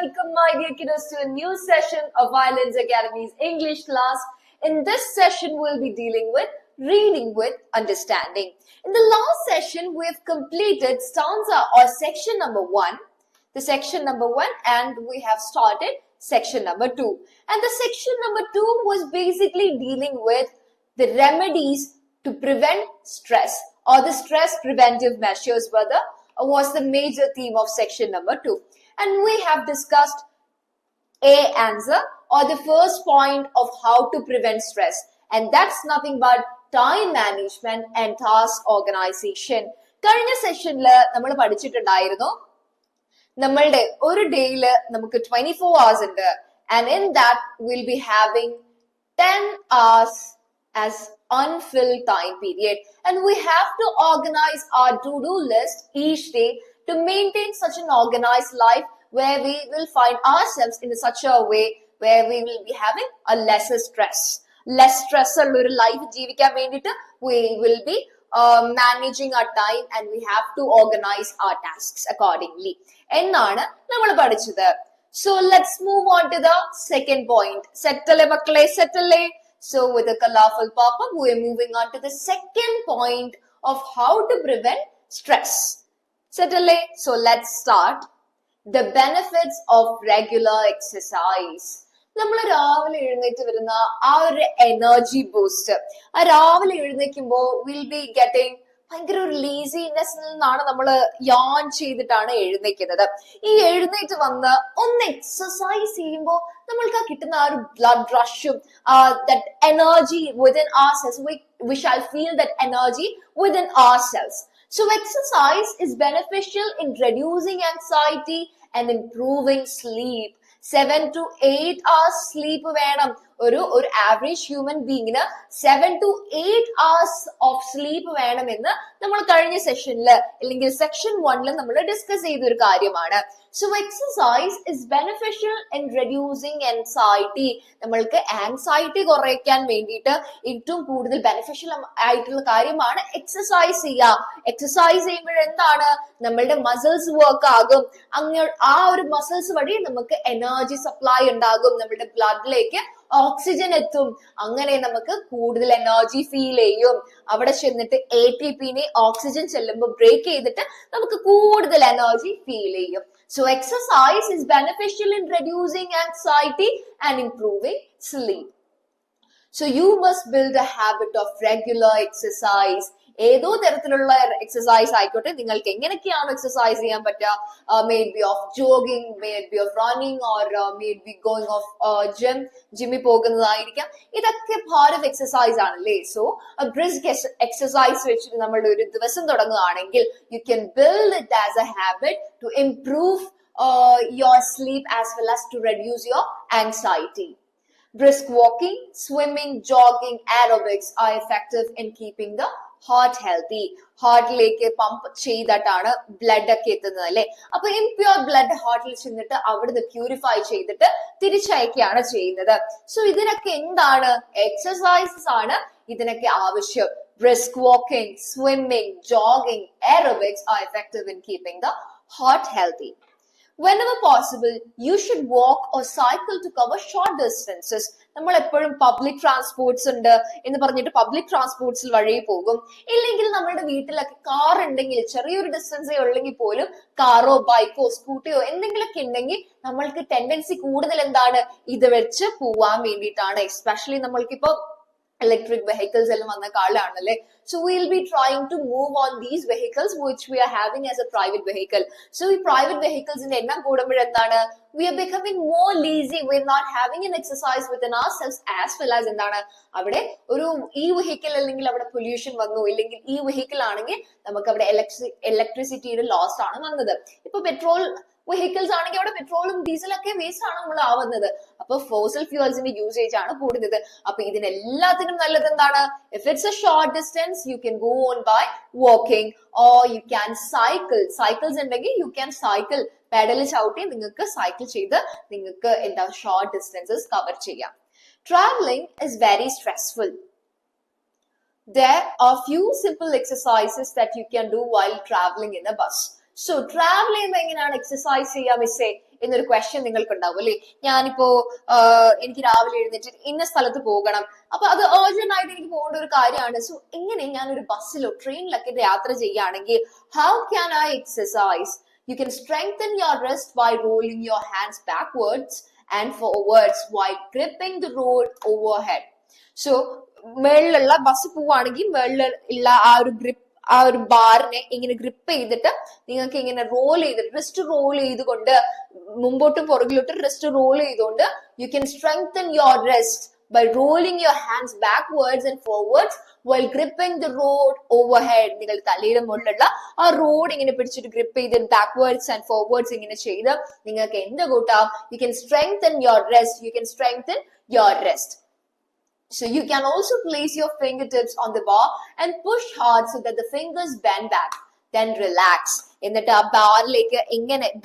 welcome my dear kiddos to a new session of Violence Academy's English class. In this session, we'll be dealing with reading with understanding. In the last session, we've completed stanza or section number 1, and we have started section number 2. And the section number 2 was basically dealing with the remedies to prevent stress, or the stress preventive measures was the major theme of section number 2. And we have discussed A answer, or the first point of how to prevent stress, and that's nothing but time management and task organization. കഴിഞ്ഞ സെഷനിൽ നമ്മൾ പഠിച്ചിട്ടുണ്ടായിരുന്നു നമ്മളുടെ ഒരു ഡേയിൽ നമുക്ക് 24 hours ഉണ്ട്, and in that we'll be having 10 hours as unfilled time period, and we have to organize our to-do list each day to maintain such an organized life where we will find ourselves in such a way where we will be having a less stress ഉള്ള ഒരു life ജീവിക്കാൻ വേണ്ടിയിട്ട് we will be managing our time, and we have to organize our tasks accordingly എന്നാണ് നമ്മൾ പഠിച്ചത്. So let's move on to the second point. Settle മക്കളെ, settle. So with a colorful pop-up, we are moving on to the second point of how to prevent stress. Settle. So let's start. The benefits of regular exercise. നമ്മൾ രാവിലെ എഴുന്നേറ്റ് വരുന്ന ആ ഒരു energy boost, ആ രാവിലെ എഴുന്നേൽക്കുമ്പോൾ വിൽ ബി ഗെറ്റിംഗ് ഭയങ്കര ഒരു ലേസിനെസ്സിൽ നിന്നാണ് നമ്മൾ യാൺ ചെയ്തിട്ടാണ് എഴുന്നേക്കുന്നത്. ഈ എഴുന്നേറ്റ് വന്ന് ഒന്ന് എക്സസൈസ് ചെയ്യുമ്പോൾ നമ്മൾക്ക് ആ കിട്ടുന്ന ആ ഒരു blood റഷും that energy within ourselves, we shall feel that energy within ourselves. So exercise is beneficial in reducing anxiety and improving sleep. 7 to 8 hours sleep വേണം. ഒരു ആവറേജ് ഹ്യൂമൻ ബീങ്ങിന് 7 to 8 hours ഓഫ് സ്ലീപ്പ് വേണമെന്ന് നമ്മൾ കഴിഞ്ഞ സെഷനിൽ അല്ലെങ്കിൽ section 1 നമ്മൾ discuss ചെയ്ത ഒരു കാര്യമാണ്. So exercise is beneficial in reducing anxiety. നമ്മൾക്ക് ആൻസൈറ്റി കുറയ്ക്കാൻ വേണ്ടിയിട്ട് ഏറ്റവും കൂടുതൽ ബെനിഫിഷ്യൽ ആയിട്ടുള്ള കാര്യമാണ് എക്സസൈസ് ചെയ്യുക. എക്സസൈസ് ചെയ്യുമ്പോൾ എന്താണ്, നമ്മളുടെ മസിൽസ് വർക്ക് ആകും. ആ ഒരു മസിൽസ് വഴി നമുക്ക് എനർജി സപ്ലൈ ഉണ്ടാകും, നമ്മുടെ ബ്ലഡിലേക്ക് ഓക്സിജൻ എത്തും. അങ്ങനെ നമുക്ക് കൂടുതൽ എനർജി ഫീൽ ചെയ്യും. അവിടെ ചെന്നിട്ട് ATPനെ ഓക്സിജൻ ചെല്ലുമ്പോൾ ബ്രേക്ക് ചെയ്തിട്ട് നമുക്ക് കൂടുതൽ എനർജി ഫീൽ ചെയ്യും. So exercise is beneficial in reducing anxiety and improving sleep. So you must build a habit of regular exercise. ഏതോ തരത്തിലുള്ള എക്സസൈസ് ആയിക്കോട്ടെ, നിങ്ങൾക്ക് എങ്ങനെയൊക്കെയാണ് എക്സസൈസ് ചെയ്യാൻ പറ്റുക, may be of jogging, may be of running, or may be going of ജിമ്മിൽ പോകുന്നതായിരിക്കാം. ഇതൊക്കെ പാർട്ട് ഓഫ് എക്സസൈസ് ആണല്ലേ. സോ ബ്രിസ്ക് എക്സസൈസ് വെച്ചിട്ട് നമ്മളുടെ ഒരു ദിവസം തുടങ്ങുകയാണെങ്കിൽ you can build it as a habit to improve your sleep as well as to reduce your anxiety. Brisk walking, swimming, jogging, aerobics are effective in keeping the heart healthy. ഹാർട്ടിലേക്ക് pump ചെയ്തിട്ടാണ് blood ഒക്കെ എത്തുന്നത് അല്ലെ. അപ്പൊ impure blood ഹാർട്ടിൽ ചെന്നിട്ട് അവിടുന്ന് purify ചെയ്തിട്ട് തിരിച്ചയക്കുകയാണ് ചെയ്യുന്നത്. സോ ഇതിനൊക്കെ എന്താണ്, എക്സസൈസസ് ആണ് ഇതിനൊക്കെ ആവശ്യം. Brisk walking, swimming, jogging, aerobics are effective in keeping the heart healthy. Whenever possible, you should walk or cycle to cover short distances. നമ്മൾ എപ്പോഴും പബ്ലിക് ട്രാൻസ്പോർട്ട്സ് ഉണ്ട് എന്ന് പറഞ്ഞിട്ട് പബ്ലിക് ട്രാൻസ്പോർട്ട്സിൽ വഴി പോകും. ഇല്ലെങ്കിൽ നമ്മുടെ വീട്ടിലൊക്കെ കാർ ഉണ്ടെങ്കിൽ, ചെറിയൊരു ഡിസ്റ്റൻസേ ഉള്ളെങ്കിൽ പോലും കാറോ ബൈക്കോ സ്കൂട്ടിയോ എന്തെങ്കിലുമൊക്കെ ഉണ്ടെങ്കിൽ നമ്മൾക്ക് ടെൻഡൻസി കൂടുതൽ എന്താണ്, ഇത് വെച്ച് പോവാൻ വേണ്ടിയിട്ടാണ്. എസ്പെഷ്യലി നമ്മൾക്കിപ്പോ electric vehicles എല്ലാം വന്ന കാലമാണല്ലേ. So we'll be trying to move on these vehicles which we are having as a private vehicle. So ഈ private vehicles ന്റെ എണ്ണം കൂടുമ്പോൾ എന്താണ്, we are becoming more lazy. We are not having an exercise within ourselves as well as എന്താണ്, അവിടെ ഒരു ഈ vehicle അല്ലെങ്കിൽ അവിടെ പൊല്യൂഷൻ വന്നു, ഇല്ലെങ്കിൽ ഈ വെഹിക്കിൾ ആണെങ്കിൽ നമുക്ക് അവിടെ ഇലക്ട്രിസിറ്റിയുടെ ലോസ് ആണ് വന്നത്. ഇപ്പൊ പെട്രോൾ വെഹിക്കിൾസ് ആണെങ്കിൽ അവിടെ പെട്രോളും ഡീസലൊക്കെ വേസ്റ്റ് ആണ് നമ്മൾ ആവുന്നത്. അപ്പൊ ഫോസിൽ ഫ്യൂവൽസിന്റെ യൂസേജ് ആണ് കൂടുന്നത്. അപ്പൊ ഇതിനെല്ലാത്തിനും നല്ലത് എന്താണ്, if it's a short distance you can go on by walking, or you can cycle. Cycles ഉണ്ടെങ്കിൽ യു ക്യാൻ സൈക്കിൾ, പെഡൽ ചവിട്ടി നിങ്ങൾക്ക് സൈക്കിൾ ചെയ്ത് നിങ്ങൾക്ക് എന്താ ഷോർട്ട് ഡിസ്റ്റൻസസ് കവർ ചെയ്യാം. Travelling is very stressful. There are few simple exercises that you can do while traveling in a bus. So travel ചെയ്യുമ്പോൾ എങ്ങനെയാണ് exercise ചെയ്യാം മിസ്സേ? എന്നൊരു ക്വസ്റ്റ്യൻ നിങ്ങൾക്ക് ഉണ്ടാവും അല്ലെ. ഞാനിപ്പോ എനിക്ക് രാവിലെ എഴുന്നേറ്റ് ഇന്ന സ്ഥലത്ത് പോകണം, അപ്പൊ അത് ഏർജന്റ് ആയിട്ട് എനിക്ക് പോകേണ്ട ഒരു കാര്യമാണ്. സോ എങ്ങനെ ഞാൻ ഒരു ബസ്സിലോ ട്രെയിനിലൊക്കെ യാത്ര ചെയ്യുകയാണെങ്കിൽ how can I exercise? You can strengthen your wrist by rolling your hands backwards and forwards while gripping the road overhead. So മേളിലുള്ള ബസ് പോവാണെങ്കിൽ മേളിൽ ഉള്ള ആ ഒരു ബാറിനെ ഇങ്ങനെ ഗ്രിപ്പ് ചെയ്തിട്ട് നിങ്ങൾക്ക് ഇങ്ങനെ റോൾ ചെയ്തിട്ട് റിസ്റ്റ് റോൾ ചെയ്തുകൊണ്ട് മുമ്പോട്ടും പുറകിലോട്ടും റിസ്റ്റ് റോൾ ചെയ്തുകൊണ്ട് you can strengthen your wrist by rolling your hands backwards and forwards while gripping the road overhead. നിങ്ങൾ തലയുടെ മുകളിലുള്ള ആ റോഡ് ഇങ്ങനെ പിടിച്ചിട്ട് ഗ്രിപ്പ് ചെയ്ത് ബാക്ക്വേർഡ്സ് ആൻഡ് ഫോർവേഡ്സ് ഇങ്ങനെ ചെയ്ത് നിങ്ങൾക്ക് എന്ത് കൂട്ടാം? You can strengthen your wrist. You can strengthen your wrist. So you can also place your fingertips on the bar and push hard so that the fingers bend back. Then relax. എന്നിട്ട് ആ ബാറിലേക്ക്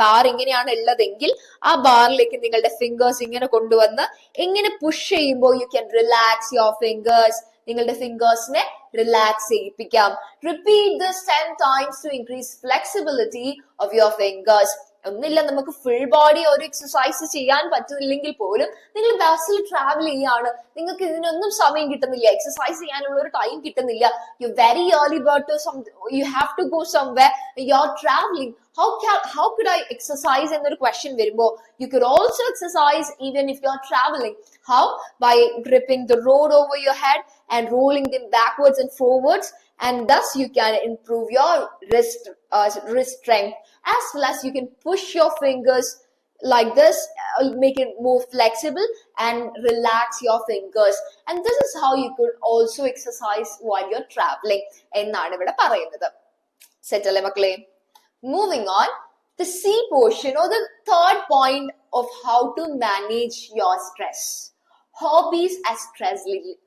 bar ഇങ്ങനെയാണ് ഉള്ളതെങ്കിൽ ആ ബാറിലേക്ക് നിങ്ങളുടെ fingers ഇങ്ങനെ കൊണ്ടുവന്ന് ഇങ്ങനെ push ചെയ്യുമ്പോൾ you can relax your fingers. നിങ്ങളുടെ ഫിംഗേഴ്സിനെ റിലാക്സ് ചെയ്യിപ്പിക്കാം. Repeat this 10 times to increase flexibility of your fingers. ഒന്നില്ല, നമുക്ക് ഫുൾ ബോഡി ഒരു എക്സസൈസ് ചെയ്യാൻ പറ്റുന്നില്ലെങ്കിൽ പോലും നിങ്ങൾ ബസ്സിൽ ട്രാവൽ ചെയ്യാണ്, നിങ്ങൾക്ക് ഇതിനൊന്നും സമയം കിട്ടുന്നില്ല, എക്സസൈസ് ചെയ്യാനുള്ള ഒരു ടൈം കിട്ടുന്നില്ല, you very early bird too you have to go somewhere, you are travelling, how could I exercise എന്നൊരു ക്വസ്റ്റ്യൻ വരുമ്പോ you could also exercise even if you are traveling. How? By gripping the road over your head and rolling them backwards and forwards, and thus you can improve your wrist strength, as well as you can push your fingers like this, make it more flexible and relax your fingers, and this is how you could also exercise while you're traveling എന്നാണ് ഇവിടെ പറയുന്നത്. Set അല്ലേ മക്കളെ? Moving on, the C portion or the third point of how to manage your stress. Hobbies as stress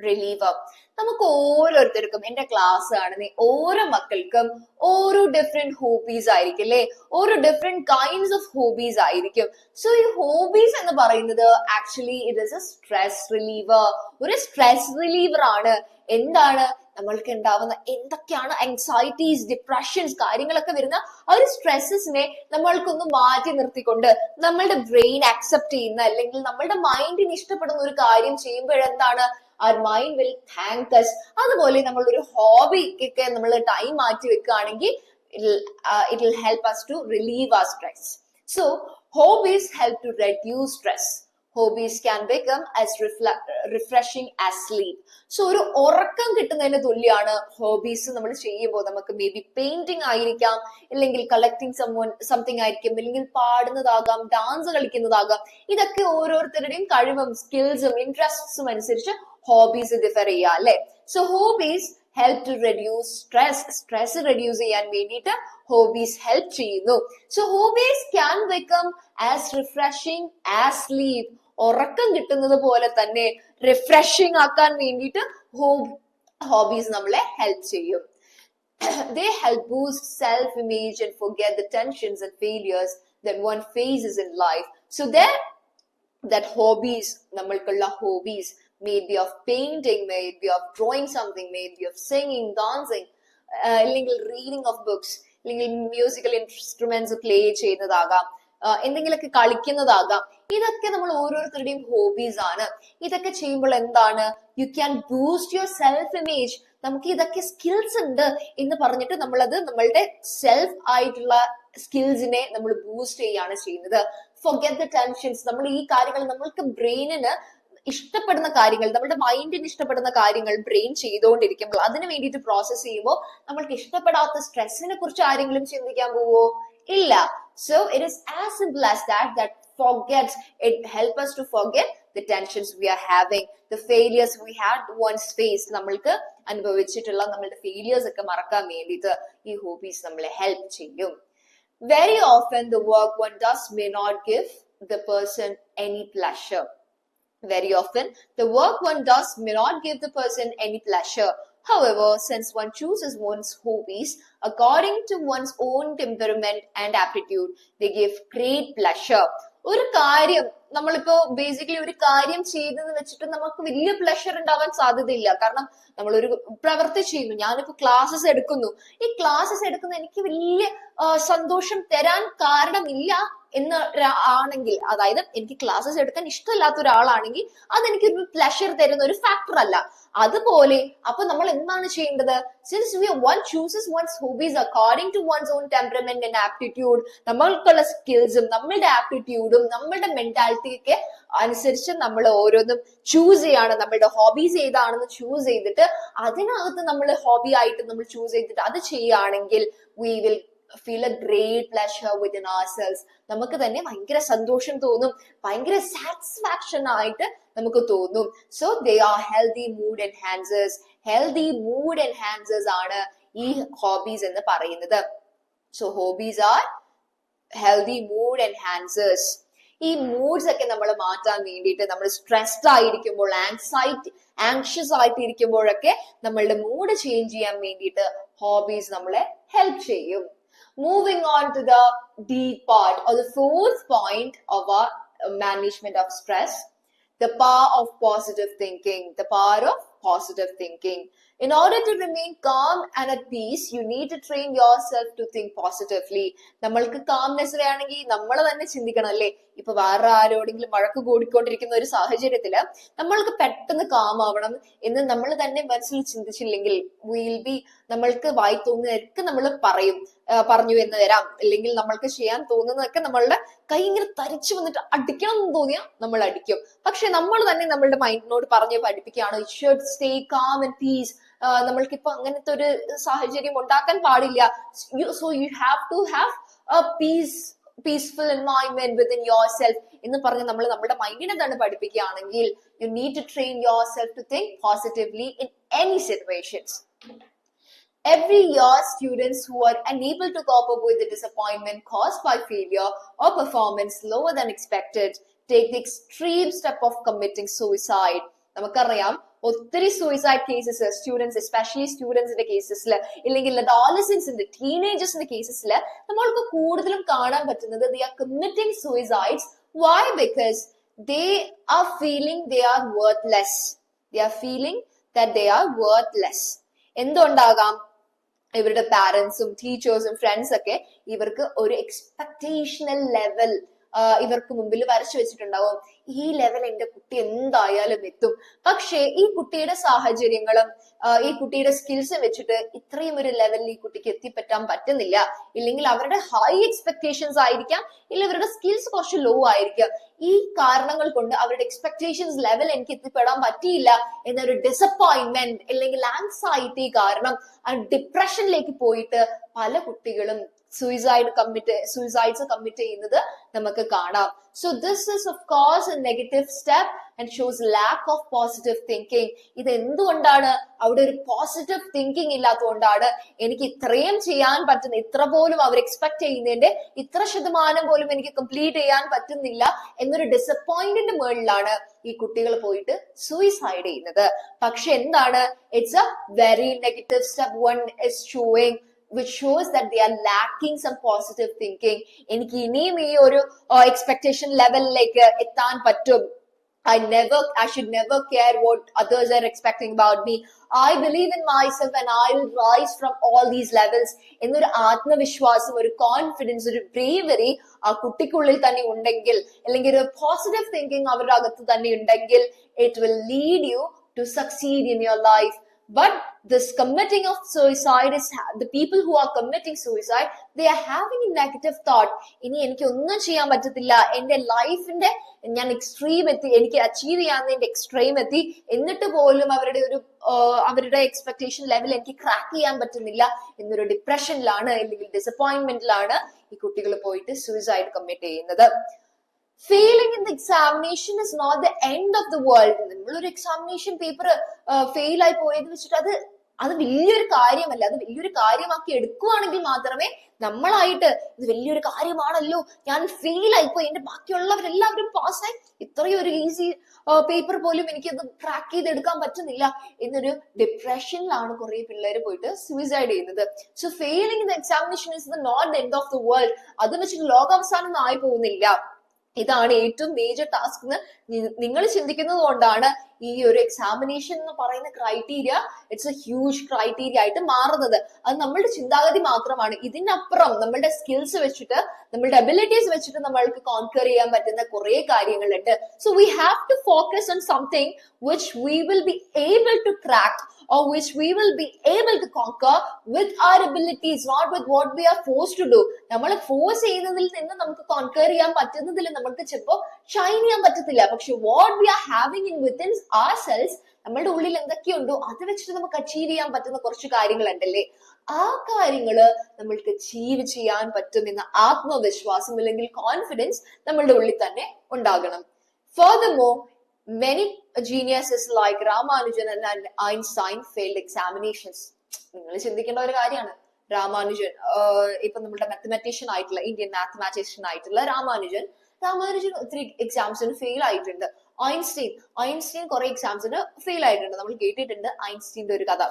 reliever. നമുക്ക് ഓരോരുത്തർക്കും, എന്റെ class കാണുന്ന ഓരോ മക്കൾക്കും ഓരോ ഡിഫറെന്റ് ഹോബീസ് ആയിരിക്കും അല്ലെ, ഓരോ ഡിഫറെന്റ് കൈൻഡ്സ് ഓഫ് ഹോബീസ് ആയിരിക്കും. സോ ഈ ഹോബീസ് എന്ന് പറയുന്നത് actually it is A stress reliever. ഒരു സ്ട്രെസ് റിലീവർ ആണ്. എന്താണ് നമ്മൾക്ക് ഉണ്ടാവുന്ന എന്തൊക്കെയാണ് ആങ്സൈറ്റീസ്, ഡിപ്രഷൻസ്, കാര്യങ്ങളൊക്കെ വരുന്ന ആ ഒരു സ്ട്രെസ്സസിനെ നമ്മൾക്കൊന്ന് മാറ്റി നിർത്തിക്കൊണ്ട് നമ്മളുടെ ബ്രെയിൻ അക്സെപ്റ്റ് ചെയ്യുന്ന, അല്ലെങ്കിൽ നമ്മളുടെ മൈൻഡിന് ഇഷ്ടപ്പെടുന്ന ഒരു കാര്യം ചെയ്യുമ്പോഴെന്താണ് our mind will thank us. അതുപോലെ നമ്മൾ ഒരു ഹോബിക്കൊക്കെ നമ്മൾ ടൈം മാറ്റി വെക്കുകയാണെങ്കിൽ it will help us to relieve our stress. So hobbies help to reduce stress. Hobbies can become as refreshing as sleep. So ഒരു ഉറക്കം കിട്ടുന്നതിന് തുല്യമാണ് ഹോബീസ് നമ്മൾ ചെയ്യുമ്പോൾ. നമുക്ക് മേ ബി പെയിന്റിംഗ് ആയിരിക്കാം, അല്ലെങ്കിൽ കളക്ടിങ് സംതിങ് ആയിരിക്കും, അല്ലെങ്കിൽ പാടുന്നതാകാം, ഡാൻസ് കളിക്കുന്നതാകാം. ഇതൊക്കെ ഓരോരുത്തരുടെയും കഴിവും സ്കിൽസും ഇൻട്രസ്റ്റും അനുസരിച്ച് ഹോബീസ് ഡിഫർ ചെയ്യാം അല്ലെ. So hobbies help to reduce stress reduce ചെയ്യാൻ വേണ്ടിയിട്ട് ഹോബീസ് ഹെൽപ്പ് ചെയ്യുന്നു. So hobbies can become as refreshing as sleep. ഉറക്കം കിട്ടുന്നത് പോലെ തന്നെ റിഫ്രഷിംഗ് ആക്കാൻ വേണ്ടിയിട്ട് ഹോബീസ് നമ്മളെ ഹെൽപ്പ് ചെയ്യും. They help boost self-image and forget the tensions and failures that one faces in life. So that hobbies, നമ്മൾക്കുള്ള hobbies may be of painting, may be of drawing something, may be of singing, dancing, അല്ലെങ്കിൽ reading of books, അല്ലെങ്കിൽ musical instruments play ചെയ്യുന്നതാകാം, എന്തെങ്കിലുമൊക്കെ കളിക്കുന്നതാകാം. ഇതൊക്കെ നമ്മൾ ഓരോരുത്തരുടെയും hobbies ആണ്. ഇതൊക്കെ ചെയ്യുമ്പോൾ എന്താണ്, you can boost your self image. നമുക്ക് ഇതൊക്കെ സ്കിൽസ് ഉണ്ട് എന്ന് പറഞ്ഞിട്ട് നമ്മളത് നമ്മളുടെ സെൽഫ് ആയിട്ടുള്ള സ്കിൽസിനെ നമ്മൾ ബൂസ്റ്റ് ചെയ്യാണ് ചെയ്യുന്നത്. forget the tensions. നമ്മൾ ഈ കാര്യങ്ങൾ നമ്മൾക്ക് ബ്രെയിനിന് ഇഷ്ടപ്പെടുന്ന കാര്യങ്ങൾ, നമ്മുടെ മൈൻഡിന് ഇഷ്ടപ്പെടുന്ന കാര്യങ്ങൾ ബ്രെയിൻ ചെയ്തുകൊണ്ടിരിക്കുമ്പോൾ അതിന് വേണ്ടിയിട്ട് പ്രോസസ് ചെയ്യുമ്പോൾ നമ്മൾക്ക് ഇഷ്ടപ്പെടാത്ത സ്ട്രെസ്സിനെ കുറിച്ച് ആരെങ്കിലും ചിന്തിക്കാൻ പോവോ? ഇല്ല. So it is as simple as that forgets, it helps us to forget the tensions we are having, the failures we had once faced. നമ്മൾക്ക് അനുഭവിച്ചിട്ടുള്ള നമ്മളുടെ ഫെയിലിയേഴ്സ് ഒക്കെ മറക്കാൻ വേണ്ടിയിട്ട് ഈ ഹോബീസ് നമ്മളെ ഹെൽപ്പ് ചെയ്യും. Very often the work one does may not give the person any pleasure. Very often the work one does may not give the person any pleasure. However, since one chooses one's hobbies according to one's own temperament and aptitude, they give great pleasure. ഒരു കാര്യം നമ്മളിപ്പോ basically ഒരു കാര്യം ചെയ്തെന്ന് വെച്ചിട്ട് നമുക്ക് വലിയ pleasure ഉണ്ടാവാൻ സാധ്യതയില്ല. കാരണം നമ്മളൊരു പ്രവൃത്തി ചെയ്യുന്നു, ഞാനിപ്പോ ക്ലാസ്സസ് എടുക്കുന്നു, ഈ ക്ലാസ്സസ് എടുക്കുന്ന എനിക്ക് വലിയ സന്തോഷം തരാൻ കാരണമില്ല ആണെങ്കിൽ, അതായത് എനിക്ക് ക്ലാസ്സസ് എടുക്കാൻ ഇഷ്ടമില്ലാത്ത ഒരാളാണെങ്കിൽ അതെനിക്ക് ഒരു പ്ലഷർ തരുന്ന ഒരു ഫാക്ടർ അല്ല. അതുപോലെ അപ്പൊ നമ്മൾ എന്താണ് ചെയ്യേണ്ടത്? Since one chooses one's hobbies according to one's own temperament and aptitude, നമ്മൾക്കുള്ള സ്കിൽസും നമ്മളുടെ ആപ്റ്റിറ്റ്യൂഡും നമ്മളുടെ മെന്റാലിറ്റി ഒക്കെ അനുസരിച്ച് നമ്മൾ ഓരോന്നും ചൂസ് ചെയ്യാണ്. നമ്മളുടെ ഹോബീസ് ഏതാണെന്ന് ചൂസ് ചെയ്തിട്ട് അതിനകത്ത് നമ്മൾ ഹോബി ആയിട്ട് നമ്മൾ ചൂസ് ചെയ്തിട്ട് അത് ചെയ്യുകയാണെങ്കിൽ we will feel a great pleasure within ourselves. നമുക്ക് തന്നെ ഭയങ്കര സന്തോഷം തോന്നും, ഭയങ്കര സാറ്റിസ്ഫാക്ഷൻ ആയിട്ട് നമുക്ക് തോന്നും. So they are healthy mood enhancers. healthy mood enhancers ആണ് ഈ ഹോബീസ് എന്ന് പറയുന്നത്. So hobbies are healthy mood enhancers. ഈ മൂഡ്സ് ഒക്കെ നമ്മൾ മാറ്റാൻ വേണ്ടിയിട്ട്, നമ്മൾ സ്ട്രെസ്ഡ് ആയിരിക്കുമ്പോൾ, ആങ്ഷ്യസ് ആയിട്ട് ഇരിക്കുമ്പോഴൊക്കെ നമ്മളുടെ മൂഡ് ചേഞ്ച് ചെയ്യാൻ വേണ്ടിയിട്ട് ഹോബീസ് നമ്മളെ ഹെൽപ്പ് ചെയ്യും. Moving on to the D part, or the fourth point of our management of stress, the power of positive thinking. The power of positive thinking. In order to remain calm and at peace, you need to train yourself to think positively. നമ്മൾക്ക് calmness വേണമെങ്കിൽ നമ്മൾ തന്നെ ചിന്തിക്കണം അല്ലേ? ഇപ്പൊ വേറെ ആരോടെങ്കിലും വഴക്ക് കൂടിക്കൊണ്ടിരിക്കുന്ന ഒരു സാഹചര്യത്തില് നമ്മൾക്ക് പെട്ടെന്ന് കാം ആവണം എന്ന് നമ്മൾ തന്നെ മനസ്സിൽ ചിന്തിച്ചില്ലെങ്കിൽ നമ്മൾക്ക് വായി തോന്നുന്നതൊക്കെ നമ്മൾ പറഞ്ഞു എന്ന് തരാം. അല്ലെങ്കിൽ നമ്മൾക്ക് ചെയ്യാൻ തോന്നുന്നതൊക്കെ നമ്മളുടെ കൈ ഇങ്ങനെ തരിച്ചു വന്നിട്ട് അടിക്കണം എന്ന് തോന്നിയാൽ നമ്മൾ അടിക്കും. പക്ഷെ നമ്മൾ തന്നെ നമ്മളുടെ മൈൻഡിനോട് പറഞ്ഞ് പഠിപ്പിക്കുകയാണ്, you should stay calm and peace. നമ്മൾക്കിപ്പോ അങ്ങനത്തെ ഒരു സാഹചര്യം ഉണ്ടാക്കാൻ പാടില്ല. So you have to have a peaceful environment within yourself എന്ന് പറഞ്ഞ് നമ്മൾ നമ്മുടെ മൈൻഡിനെ തന്നെ പഠിപ്പിക്കുകയാണെങ്കിൽ you need to train yourself to think positively in any situations. Every year, students who are unable to cope up with the disappointment caused by failure or performance lower than expected take the extreme step of committing suicide. നമുക്കറിയാം ഒത്തിരി suicide cases students, especially സ്റ്റുഡൻസിന്റെ കേസസിൽ, ഇല്ലെങ്കിൽ അഡോളസൻസിന്റെ, ടീനേജേഴ്സിന്റെ കേസസിൽ നമ്മൾക്ക് കൂടുതലും കാണാൻ പറ്റുന്നത് they are committing suicides. Why? Because they are feeling they are worthless. They are feeling that they are worthless. എന്തുണ്ടാകാം? ഇവരുടെ പാരന്റ്സും ടീച്ചേഴ്സും friends ഒക്കെ ഇവർക്ക് ഒരു എക്സ്പെക്ടേഷണൽ ലെവൽ ഇവർക്ക് മുമ്പിൽ വരച്ചു വെച്ചിട്ടുണ്ടാവും. ഈ ലെവൽ എന്റെ കുട്ടി എന്തായാലും എത്തും. പക്ഷേ ഈ കുട്ടിയുടെ സാഹചര്യങ്ങളും ഈ കുട്ടിയുടെ സ്കിൽസും വെച്ചിട്ട് ഇത്രയും ഒരു ലെവലിൽ ഈ കുട്ടിക്ക് എത്തിപ്പറ്റാൻ പറ്റുന്നില്ല. ഇല്ലെങ്കിൽ അവരുടെ ഹൈ എക്സ്പെക്ടേഷൻസ് ആയിരിക്കാം, ഇല്ലെങ്കിൽ അവരുടെ സ്കിൽസ് കുറച്ച് ലോ ആയിരിക്കാം. ഈ കാരണങ്ങൾ കൊണ്ട് അവരുടെ എക്സ്പെക്ടേഷൻസ് ലെവൽ എനിക്ക് എത്തിപ്പെടാൻ പറ്റിയില്ല എന്നൊരു ഡിസപ്പോയിന്റ്മെന്റ് അല്ലെങ്കിൽ ആൻസൈറ്റി കാരണം ഡിപ്രഷനിലേക്ക് പോയിട്ട് പല കുട്ടികളും suicides കമ്മിറ്റ് ചെയ്യുന്നത് നമുക്ക് കാണാം. So this is of course a negative step and shows lack of positive thinking. ഇത് എന്തുകൊണ്ടാണ്? അവിടെ ഒരു പോസിറ്റീവ് തിങ്കിങ് ഇല്ലാത്തതുകൊണ്ടാണ്. എനിക്ക് ഇത്രയും ചെയ്യാൻ പറ്റുന്ന, ഇത്ര പോലും അവർ എക്സ്പെക്ട് ചെയ്യുന്നതിന്റെ ഇത്ര ശതമാനം പോലും എനിക്ക് കംപ്ലീറ്റ് ചെയ്യാൻ പറ്റുന്നില്ല എന്നൊരു ഡിസപ്പോയിന്റിന്റെ മുകളിലാണ് ഈ കുട്ടികൾ പോയിട്ട് സൂയിസൈഡ് ചെയ്യുന്നത്. പക്ഷെ എന്താണ്? It's A very negative step one is showing, which shows that they are lacking some positive thinking. എനിക്ക് ഇനിയും ഈ ഒരു എക്സ്പെക്ടേഷൻ ലെവലിലേക്ക് എത്താൻ പറ്റും. I should never care what others are expecting about me. I believe in myself and I will rise from all these levels. എന്നൊരു ആത്മവിശ്വാസം, ഒരു കോൺഫിഡൻസ്, ഒരു ബ്രേവറി ആ കുട്ടിക്കുള്ളിൽ തന്നെ ഉണ്ടെങ്കിൽ, അല്ലെങ്കിൽ ഒരു പോസിറ്റീവ് തിങ്കിങ് അവരുടെ അകത്ത് തന്നെ ഉണ്ടെങ്കിൽ, it will lead you to succeed in your life. But this committing of suicide is the people who are committing suicide, they are having a negative thought. ഇനി എനിക്ക് ഒന്നും ചെയ്യാൻ പറ്റത്തില്ല, എന്റെ ലൈഫിന്റെ ഞാൻ എക്സ്ട്രീം എത്തി, എനിക്ക് അച്ചീവ് ചെയ്യാവുന്നതിന്റെ എക്സ്ട്രീം എത്തി, എന്നിട്ട് പോലും അവരുടെ എക്സ്പെക്ടേഷൻ ലെവൽ എനിക്ക് ക്രാക്ക് ചെയ്യാൻ പറ്റുന്നില്ല എന്നൊരു ഡിപ്രഷനിലാണ് അല്ലെങ്കിൽ ഡിസപ്പോയിന്റ്മെന്റിലാണ് ഈ കുട്ടികൾ പോയിട്ട് സൂയിസൈഡ് കമ്മിറ്റ് ചെയ്യുന്നത്. Failing in the examination is not the end of the world. നമ്മളൊരു എക്സാമിനേഷൻ പേപ്പർ ഫെയിൽ ആയി പോയത് വെച്ചിട്ട് അത് വലിയൊരു കാര്യമല്ല. അത് വലിയൊരു കാര്യമാക്കി എടുക്കുവാണെങ്കിൽ മാത്രമേ നമ്മളായിട്ട് ഇത് വലിയൊരു കാര്യമാണല്ലോ, ഞാൻ ഫെയിൽ ആയിപ്പോയി, എന്റെ ബാക്കിയുള്ളവരെല്ലാവരും പാസ്സായി, ഇത്രയും ഒരു ഈസി പേപ്പർ പോലും എനിക്കത് ക്രാക്ക് ചെയ്തെടുക്കാൻ പറ്റുന്നില്ല എന്നൊരു ഡിപ്രഷനിലാണ് കുറെ പിള്ളേർ പോയിട്ട് സൂയിസൈഡ് ചെയ്യുന്നത്. So failing in the examination is the not the end of the world. അത് വെച്ചിട്ട് ലോകാവസാനം ഒന്നും ആയി പോകുന്നില്ല. ഇതാണ് ഏറ്റവും മേജർ ടാസ്ക് എന്ന് നിങ്ങൾ ചിന്തിക്കുന്നത് കൊണ്ടാണ് ഈ ഒരു എക്സാമിനേഷൻ എന്ന് പറയുന്ന criteria it's A huge criteria ആയിട്ട് മാറുന്നത്. അത് നമ്മളുടെ ചിന്താഗതി മാത്രമാണ്. ഇതിനപ്പുറം നമ്മളുടെ സ്കിൽസ് വെച്ചിട്ട്, നമ്മളുടെ എബിലിറ്റീസ് വെച്ചിട്ട് നമ്മൾക്ക് കോൺക്വർ ചെയ്യാൻ പറ്റുന്ന കുറെ കാര്യങ്ങളുണ്ട്. So we have to focus on something which we will be able to crack or which we will be able to conquer with our abilities, not with what we are forced to do. നമ്മൾ force ചെയ്യുന്നതിൽ നിന്ന് നമുക്ക് conquer ചെയ്യാൻ പറ്റുന്നതിൽ നമുക്ക് ചിലപ്പോ ഷൈൻ ചെയ്യാൻ പറ്റത്തില്ല. പക്ഷെ what we are having in within our cells, നമ്മളുടെ ഉള്ളിൽ എന്തൊക്കെയുണ്ടോ അത് വെച്ചിട്ട് നമുക്ക് അച്ചീവ് ചെയ്യാൻ പറ്റുന്ന കുറച്ച് കാര്യങ്ങളുണ്ടല്ലേ, ആ കാര്യങ്ങള് നമ്മൾക്ക് അച്ചീവ് ചെയ്യാൻ പറ്റുമെന്ന ആത്മവിശ്വാസം അല്ലെങ്കിൽ കോൺഫിഡൻസ് നമ്മളുടെ ഉള്ളിൽ തന്നെ ഉണ്ടാകണം. Furthermore, many geniuses like Ramanujan and Einstein failed examinations. നിങ്ങൾ ചിന്തിക്കേണ്ട ഒരു കാര്യമാണ്. രാമാനുജൻ, ഇപ്പൊ നമ്മുടെ മാത്തമാറ്റീഷ്യൻ ആയിട്ടുള്ള, ഇന്ത്യൻ മാത്തമാറ്റീഷ്യൻ ആയിട്ടുള്ള രാമാനുജൻ ഒത്തിരി എക്സാംസിന് ഫെയിൽ ആയിട്ടുണ്ട്. ഐൻസ്റ്റീൻ കുറെ എക്സാംസിന് ഫെയിൽ ആയിട്ടുണ്ട്. നമ്മൾ കേട്ടിട്ടുണ്ട് ഐൻസ്റ്റീന്റെ ഒരു കഥ.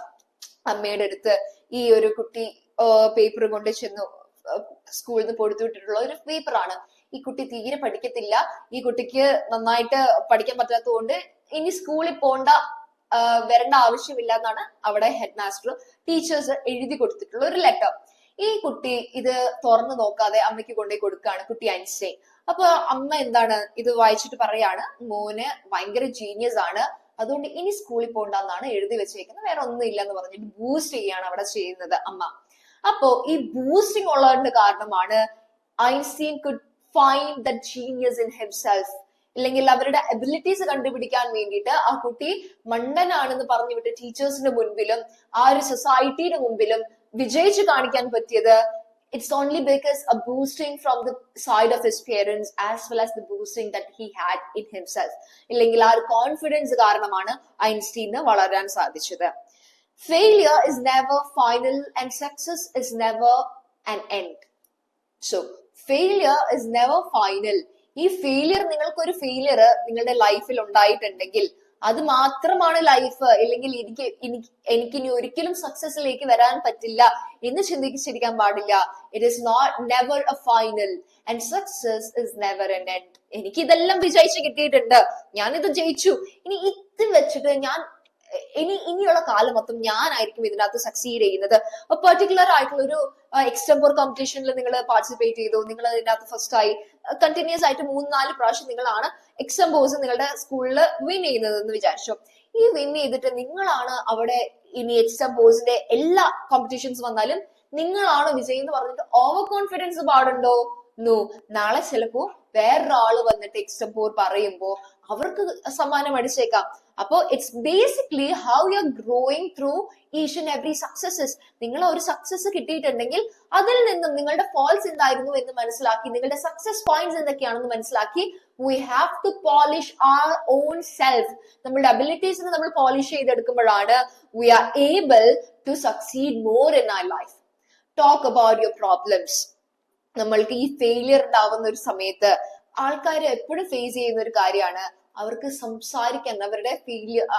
അമ്മയുടെ അടുത്ത് ഈ ഒരു കുട്ടി പേപ്പർ കൊണ്ട് ചെന്നു, സ്കൂളിൽ നിന്ന് കൊടുത്തു വിട്ടിട്ടുള്ള ഒരു പേപ്പറാണ്. ഈ കുട്ടി തീരെ പഠിക്കത്തില്ല, ഈ കുട്ടിക്ക് നന്നായിട്ട് പഠിക്കാൻ പറ്റാത്തതുകൊണ്ട് ഇനി സ്കൂളിൽ വരേണ്ട ആവശ്യമില്ല എന്നാണ് അവിടെ ഹെഡ് മാസ്റ്റർ, ടീച്ചേഴ്സ് എഴുതി കൊടുത്തിട്ടുള്ള ഒരു ലെറ്റർ. ഈ കുട്ടി ഇത് തുറന്നു നോക്കാതെ അമ്മയ്ക്ക് കൊണ്ടുപോയി കൊടുക്കുകയാണ്, കുട്ടി ഐൻസ്റ്റൈൻ. അപ്പൊ അമ്മ എന്താണ് ഇത് വായിച്ചിട്ട് പറയാണ്, മോന് ഭയങ്കര ജീനിയസ് ആണ്, അതുകൊണ്ട് ഇനി സ്കൂളിൽ പോകണ്ടെന്നാണ് എഴുതി വെച്ചേക്കുന്നത്, വേറെ ഒന്നും ഇല്ലെന്ന് പറഞ്ഞിട്ട് ബൂസ്റ്റ് ചെയ്യാണ് അവിടെ ചെയ്യുന്നത് അമ്മ. അപ്പോ ഈ ബൂസ്റ്റിംഗ് ഉള്ളതിന്റെ കാരണമാണ് Einstein could find the genius in himself. ഇല്ലെങ്കിൽ അവരുടെ എബിലിറ്റീസ് കണ്ടുപിടിക്കാൻ വേണ്ടിയിട്ട് ആ കുട്ടി മണ്ടനാണെന്ന് പറഞ്ഞു വിട്ട് ടീച്ചേഴ്സിന്റെ മുൻപിലും ആ ഒരു സൊസൈറ്റിയുടെ മുമ്പിലും വിജയിച്ചു കാണിക്കാൻ പറ്റിയത് it's only because a boosting from the side of his parents as well as the boosting that he had in himself. ഇല്ലെങ്കിൽ ആ ഒരു കോൺഫിഡൻസ് കാരണമാണ് ഐൻസ്റ്റീന് വളരാൻ സാധിച്ചത്. Failure is never final and success is never an end. So failure is never final. ഈ failure, നിങ്ങൾക്കൊരു failure നിങ്ങളുടെ ലൈഫിൽ ഉണ്ടായിട്ടുണ്ടെങ്കിൽ അത് മാത്രമാണ് ലൈഫ്, ഇല്ലെങ്കിൽ എനിക്കിനി ഒരിക്കലും സക്സസിലേക്ക് വരാൻ പറ്റില്ല എന്ന് ചിന്തിച്ചിരിക്കാൻ പാടില്ല. It is never A final and success is never N end. എനിക്ക് ഇതെല്ലാം വിജയിച്ച് കിട്ടിയിട്ടുണ്ട്, ഞാനിത് ജയിച്ചു, ഇനി ഇത് വെച്ചിട്ട് ഇനിയുള്ള കാലം മൊത്തം ഞാനായിരിക്കും ഇതിനകത്ത് സക്സീഡ് ചെയ്യുന്നത്. പെർട്ടിക്കുലർ ആയിട്ടുള്ള ഒരു എക്സ്റ്റംപോർ കോമ്പറ്റീഷനിൽ നിങ്ങൾ പാർട്ടിസിപ്പേറ്റ് ചെയ്തു, നിങ്ങൾ ഇതിനകത്ത് ഫസ്റ്റ് ആയി, കണ്ടിന്യൂസ് ആയിട്ട് 3-4 പ്രാവശ്യം നിങ്ങളാണ് എക്സ്റ്റംപോസ് നിങ്ങളുടെ സ്കൂളിൽ വിൻ ചെയ്യുന്നത് എന്ന് വിചാരിച്ചു. ഈ വിൻ ചെയ്തിട്ട് നിങ്ങളാണ് അവിടെ ഇനി എക്സ്റ്റംപോസിന്റെ എല്ലാ കോമ്പറ്റീഷൻസ് വന്നാലും നിങ്ങളാണ് വിജയം എന്ന് പറഞ്ഞിട്ട് ഓവർ കോൺഫിഡൻസ് പാടുണ്ടോ? നോ. നാളെ ചിലപ്പോ വേറൊരാള് വന്നിട്ട് എക്സ്റ്റംപോർ പറയുമ്പോ അവർക്ക് സമ്മാനം അടിച്ചേക്കാം. അപ്പോ it's basically how you are growing through each and every successes. നിങ്ങൾ ഒരു സക്സസ് കിട്ടിയിട്ടുണ്ടെങ്കിൽ അതിൽ നിന്നും നിങ്ങളുടെ ഫോൾസ് എന്തായിരുന്നു എന്ന് മനസ്സിലാക്കി, നിങ്ങളുടെ സക്സസ് പോയിന്റ്സ് എന്തൊക്കെയാണെന്ന് മനസ്സിലാക്കി, we have to polish our own self. നമ്മളുടെ അബിലിറ്റീസിനെ നമ്മൾ polish ചെയ്തെടുക്കുമ്പോഴാണ് we are able to succeed more in our life. Talk about your problems. നമ്മൾക്ക് ഈ ഫെയിലിയർ ഉണ്ടാവുന്ന ഒരു സമയത്ത് ആൾക്കാർ എപ്പോഴും ഫേസ് ചെയ്യുന്ന ഒരു കാര്യമാണ്, അവർക്ക് സംസാരിക്കാൻ,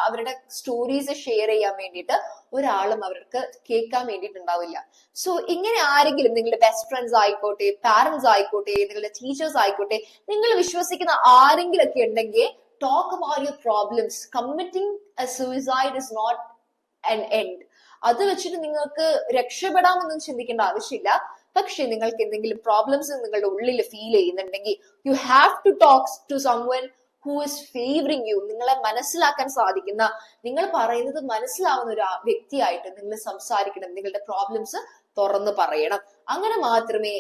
അവരുടെ സ്റ്റോറീസ് ഷെയർ ചെയ്യാൻ വേണ്ടിയിട്ട് ഒരാളും അവർക്ക് കേൾക്കാൻ വേണ്ടിയിട്ടുണ്ടാവില്ല. സോ ഇങ്ങനെ ആരെങ്കിലും, നിങ്ങളുടെ ബെസ്റ്റ് ഫ്രണ്ട്സ് ആയിക്കോട്ടെ, പാരന്റ്സ് ആയിക്കോട്ടെ, നിങ്ങളുടെ ടീച്ചേഴ്സ് ആയിക്കോട്ടെ, നിങ്ങൾ വിശ്വസിക്കുന്ന ആരെങ്കിലും ഒക്കെ ഉണ്ടെങ്കിൽ talk about your problems. Committing a suicide is not an end. അത് വെച്ചിട്ട് നിങ്ങൾക്ക് രക്ഷപ്പെടാമെന്നും ചിന്തിക്കേണ്ട ആവശ്യമില്ല. പക്ഷെ നിങ്ങൾക്ക് എന്തെങ്കിലും പ്രോബ്ലംസ് നിങ്ങളുടെ ഉള്ളിൽ ഫീൽ ചെയ്യുന്നുണ്ടെങ്കിൽ you have to talk to someone who is favouring you. നിങ്ങളെ മനസ്സിലാക്കാൻ സാധിക്കുന്ന, നിങ്ങൾ പറയുന്നത് മനസ്സിലാവുന്ന ഒരു വ്യക്തിയായിട്ട് നിങ്ങൾ സംസാരിക്കണം. നിങ്ങളുടെ പ്രോബ്ലംസ് തുറന്നു പറയണം. അങ്ങനെ മാത്രമേ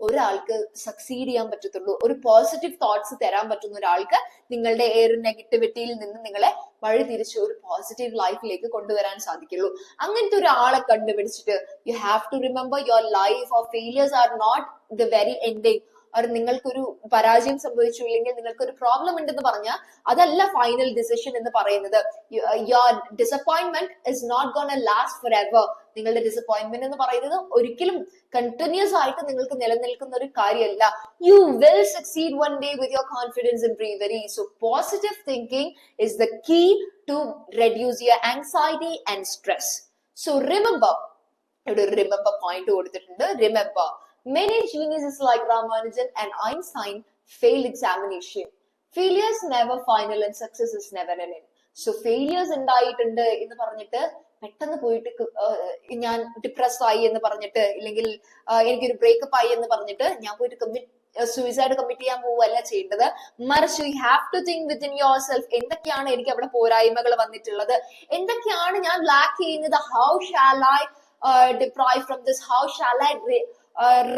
ഒരാൾക്ക് സക്സീഡ് ചെയ്യാൻ പറ്റത്തുള്ളൂ. ഒരു പോസിറ്റീവ് തോട്ട്സ് തരാൻ പറ്റുന്ന ഒരാൾക്ക് നിങ്ങളുടെ ഒരു നെഗറ്റിവിറ്റിയിൽ നിന്ന് നിങ്ങളെ വഴി തിരിച്ച് ഒരു പോസിറ്റീവ് ലൈഫിലേക്ക് കൊണ്ടുവരാൻ സാധിക്കുള്ളൂ. അങ്ങനത്തെ ഒരാളെ കണ്ടുപിടിച്ചിട്ട് you have to remember your life or failures are not the very ending. or നിങ്ങൾക്കൊരു പരാജയം സംഭവിച്ചു, ഇല്ലെങ്കിൽ നിങ്ങൾക്കൊരു പ്രോബ്ലം ഉണ്ടെന്ന് പറഞ്ഞാൽ അതല്ല ഫൈനൽ ഡിസിഷൻ എന്ന് പറയുന്നത്. Your disappointment is not gonna last for ever. നിങ്ങളുടെ ഡിസപ്പോയിന്റ്മെന്റ് എന്ന് പറയുന്നത് ഒരിക്കലും കണ്ടിന്യൂസ് ആയിട്ട് നിങ്ങൾക്ക് നിലനിൽക്കുന്ന ഒരു കാര്യമല്ല. You will succeed one day with your confidence and bravery. So positive thinking is the key to reduce your anxiety and stress. So remember, ഇവിടെ ഒരു റിമെമ്പർ പോയിന്റ് കൊടുത്തിട്ടുണ്ട്. Remember, many geniuses like Ramanujan and Einstein failed examination. Failure is never final and success is never an end. So failures ഉണ്ടായിട്ടുണ്ട് എന്ന് പറഞ്ഞിട്ട് പെട്ടെന്ന് പോയിട്ട് ഞാൻ depress ആയി എന്ന് പറഞ്ഞിട്ട്, ഇല്ലെങ്കിൽ എനിക്കൊരു ബ്രേക്കപ്പ് ആയി എന്ന് പറഞ്ഞിട്ട് ഞാൻ പോയിട്ട് സൂയിസൈഡ് കമ്മിറ്റ് ചെയ്യാൻ പോവല്ല ചെയ്യേണ്ടത്. മറിച്ച് you have to think within yourself, എന്തൊക്കെയാണ് എനിക്ക് അവിടെ പോരായ്മകൾ വന്നിട്ടുള്ളത്, എന്തൊക്കെയാണ് ഞാൻ ലാക്ക് ചെയ്യുന്നത്, how shall I deprive from this, how shall I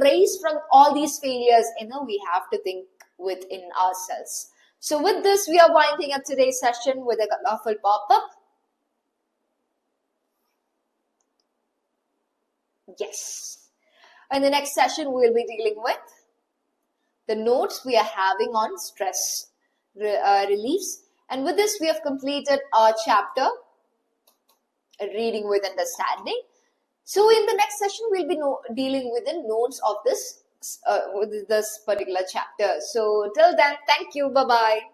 raise from all these failures, we have to think within ourselves. So with this, we are winding up today's session with a colorful pop-up. Yes. In the next session, we will be dealing with the notes we are having on stress reliefs. And with this, we have completed our chapter, Reading with Understanding. So in the next session, we'll be dealing with the notes of this particular chapter. So till then, thank you. Bye-bye.